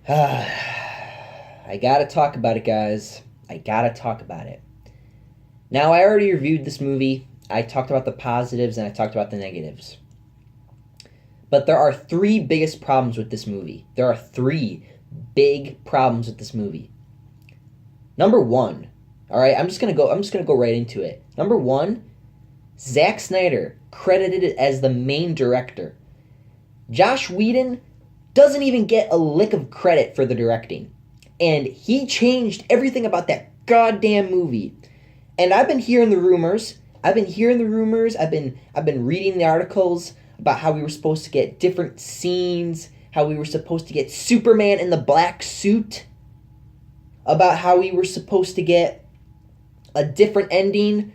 I gotta talk about it, guys. I gotta talk about it. Now, I already reviewed this movie. I talked about the positives and I talked about the negatives. But there are three biggest problems with this movie. There are three big problems with this movie. Number one, all right, I'm just gonna go right into it. Number one, Zack Snyder credited as the main director. Josh Whedon doesn't even get a lick of credit for the directing. And he changed everything about that goddamn movie. And I've been hearing the rumors. I've been reading the articles about how we were supposed to get different scenes, how we were supposed to get Superman in the black suit, about how we were supposed to get a different ending,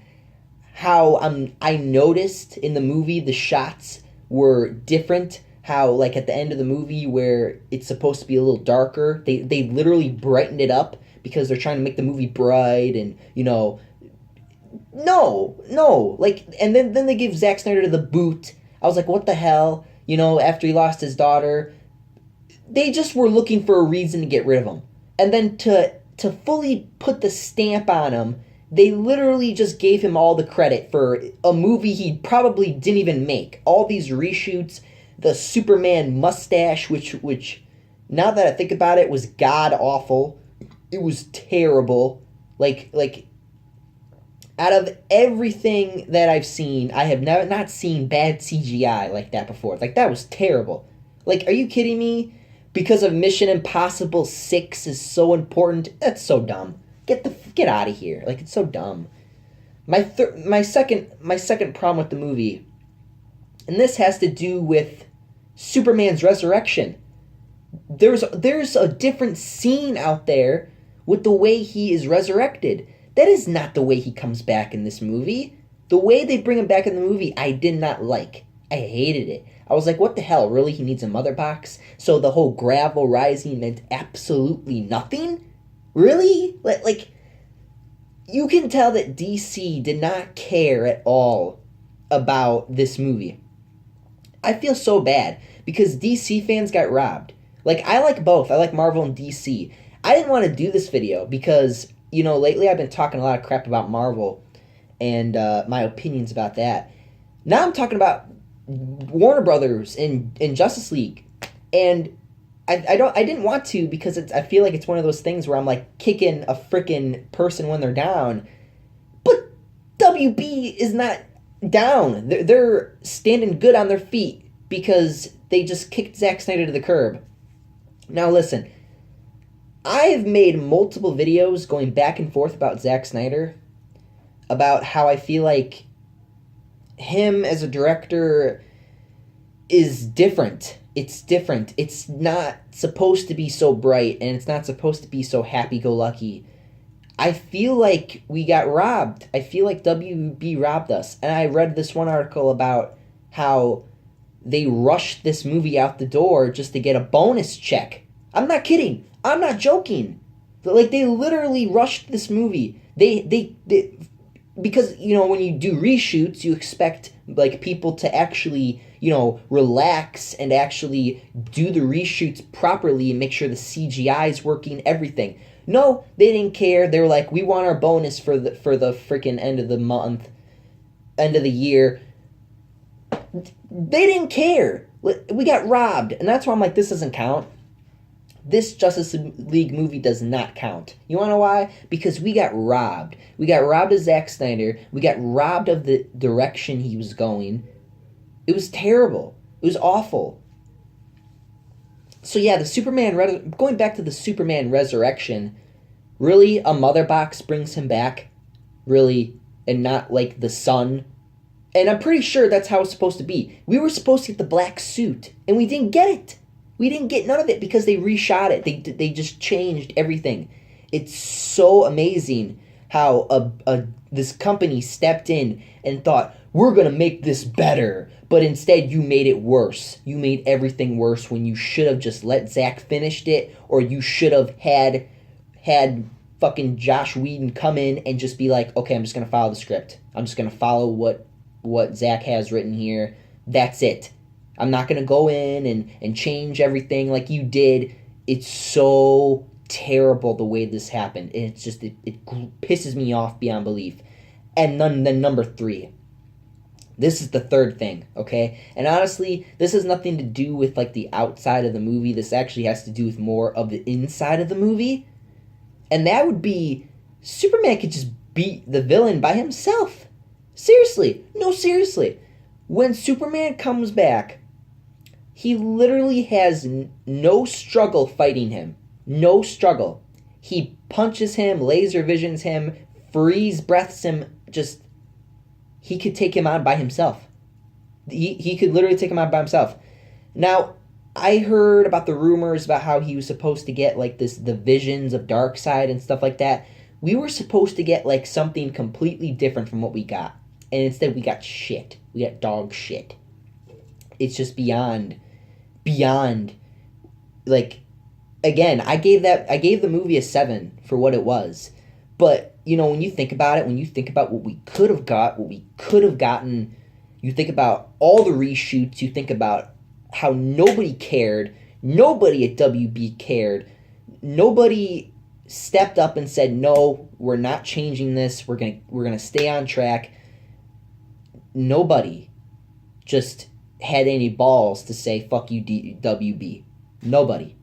how I noticed in the movie the shots were different, how like at the end of the movie where it's supposed to be a little darker, they literally brightened it up because they're trying to make the movie bright and, no, like, and then they give Zack Snyder the boot. I was like, what the hell? After he lost his daughter, they just were looking for a reason to get rid of him. And then to fully put the stamp on him, they literally just gave him all the credit for a movie he probably didn't even make. All these reshoots, the Superman mustache, which now that I think about it, was god awful. It was terrible. Like out of everything that I've seen, I have never not seen bad CGI like that before. Like, that was terrible. Like, are you kidding me? Because of Mission Impossible 6 is so important. That's so dumb. Get out of here. Like, it's so dumb. My second problem with the movie, and this has to do with Superman's resurrection. There's a different scene out there with the way he is resurrected. That is not the way he comes back in this movie. The way they bring him back in the movie, I did not like. I hated it. I was like, what the hell? Really? He needs a mother box? So the whole gravel rising meant absolutely nothing? Really? Like, you can tell that DC did not care at all about this movie. I feel so bad because DC fans got robbed. Like, I like both. I like Marvel and DC. I didn't want to do this video because, lately I've been talking a lot of crap about Marvel and my opinions about that. Now I'm talking about Warner Brothers and Justice League. And I didn't want to because I feel like it's one of those things where I'm like kicking a freaking person when they're down. But WB is not down. They're standing good on their feet because they just kicked Zack Snyder to the curb. Now listen, I've made multiple videos going back and forth about Zack Snyder, about how I feel like him as a director is different. It's different. It's not supposed to be so bright, and it's not supposed to be so happy-go-lucky. I feel like we got robbed. I feel like WB robbed us. And I read this one article about how they rushed this movie out the door just to get a bonus check. I'm not kidding. I'm not joking. Like, they literally rushed this movie. They because, when you do reshoots, you expect, like, people to actually, relax and actually do the reshoots properly and make sure the CGI is working, everything. No, they didn't care. They were like, we want our bonus for the freaking end of the month, end of the year. They didn't care. We got robbed. And that's why I'm like, this doesn't count. This Justice League movie does not count. You want to know why? Because we got robbed. We got robbed of Zack Snyder. We got robbed of the direction he was going. It was terrible. It was awful. So yeah, going back to the Superman resurrection, really, a mother box brings him back? Really? And not like the sun? And I'm pretty sure that's how it's supposed to be. We were supposed to get the black suit, and we didn't get it. We didn't get none of it because they reshot it. They just changed everything. It's so amazing how this company stepped in and thought, we're going to make this better. But instead, you made it worse. You made everything worse when you should have just let Zack finish it, or you should have had fucking Josh Whedon come in and just be like, okay, I'm just going to follow the script. I'm just going to follow what Zack has written here. That's it. I'm not going to go in and change everything like you did. it's so terrible the way this happened. And it's just, it pisses me off beyond belief. And then number 3. This is the third thing, okay? And honestly, this has nothing to do with, like, the outside of the movie. This actually has to do with more of the inside of the movie. And that would be, Superman could just beat the villain by himself. Seriously. No, seriously. When Superman comes back, he literally has no struggle fighting him. No struggle. He punches him, laser visions him, freeze breaths him, just... He could take him on by himself. He could literally take him on by himself. Now, I heard about the rumors about how he was supposed to get, like, the visions of Darkseid and stuff like that. We were supposed to get, like, something completely different from what we got. And instead we got shit. We got dog shit. It's just beyond, like, again, I gave the movie a 7 for what it was. But, you know, when you think about it, when you think about what we could have gotten, you think about all the reshoots, you think about how nobody cared, nobody at WB cared, nobody stepped up and said, no, we're not changing this, we're gonna stay on track. Nobody just had any balls to say, fuck you, WB. Nobody.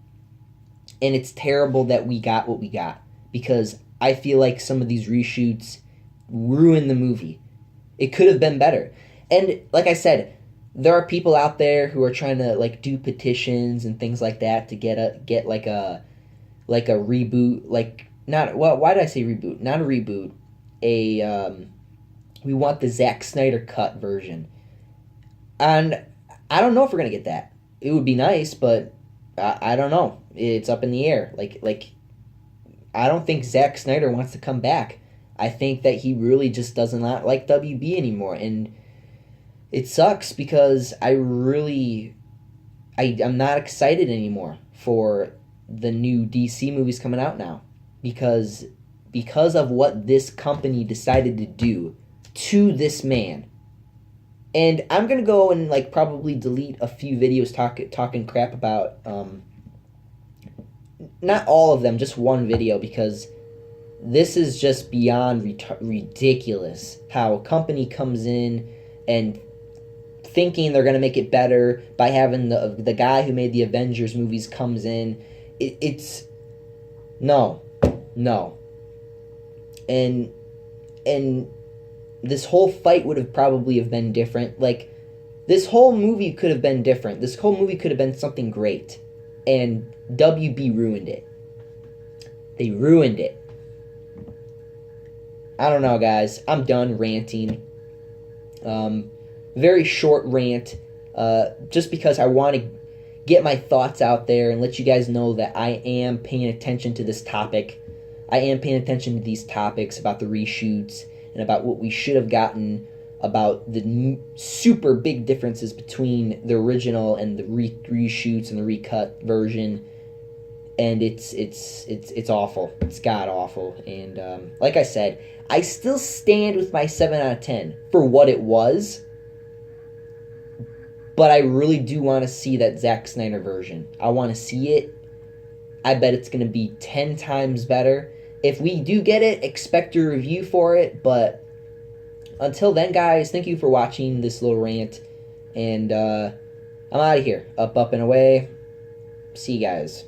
And it's terrible that we got what we got, because I feel like some of these reshoots ruined the movie. It could have been better. And like I said, there are people out there who are trying to, like, do petitions and things like that to get like a reboot, like, not, well, why did I say reboot? Not a reboot. We want the Zack Snyder cut version. And I don't know if we're going to get that. It would be nice, but I don't know. It's up in the air. Like I don't think Zack Snyder wants to come back. I think that he really just does not like WB anymore. And it sucks because I'm not excited anymore for the new DC movies coming out now. Because of what this company decided to do to this man. And I'm going to go and, like, probably delete a few videos talking crap about... not all of them, just one video, because this is just beyond ridiculous how a company comes in and thinking they're going to make it better by having the guy who made the Avengers movies comes in. It's no. And this whole fight would have probably have been different. Like, this whole movie could have been different. This whole movie could have been something great. And WB ruined it. They ruined it. I don't know, guys. I'm done ranting. Very short rant. Just because I want to get my thoughts out there and let you guys know that I am paying attention to this topic. I am paying attention to these topics about the reshoots and about what we should have gotten, about the super big differences between the original and the reshoots and the recut version. And it's awful. It's god awful. And like I said, I still stand with my 7 out of 10 for what it was. But I really do want to see that Zack Snyder version. I want to see it. I bet it's going to be 10 times better. If we do get it, expect a review for it. But until then, guys, thank you for watching this little rant. And I'm out of here. Up, and away. See you guys.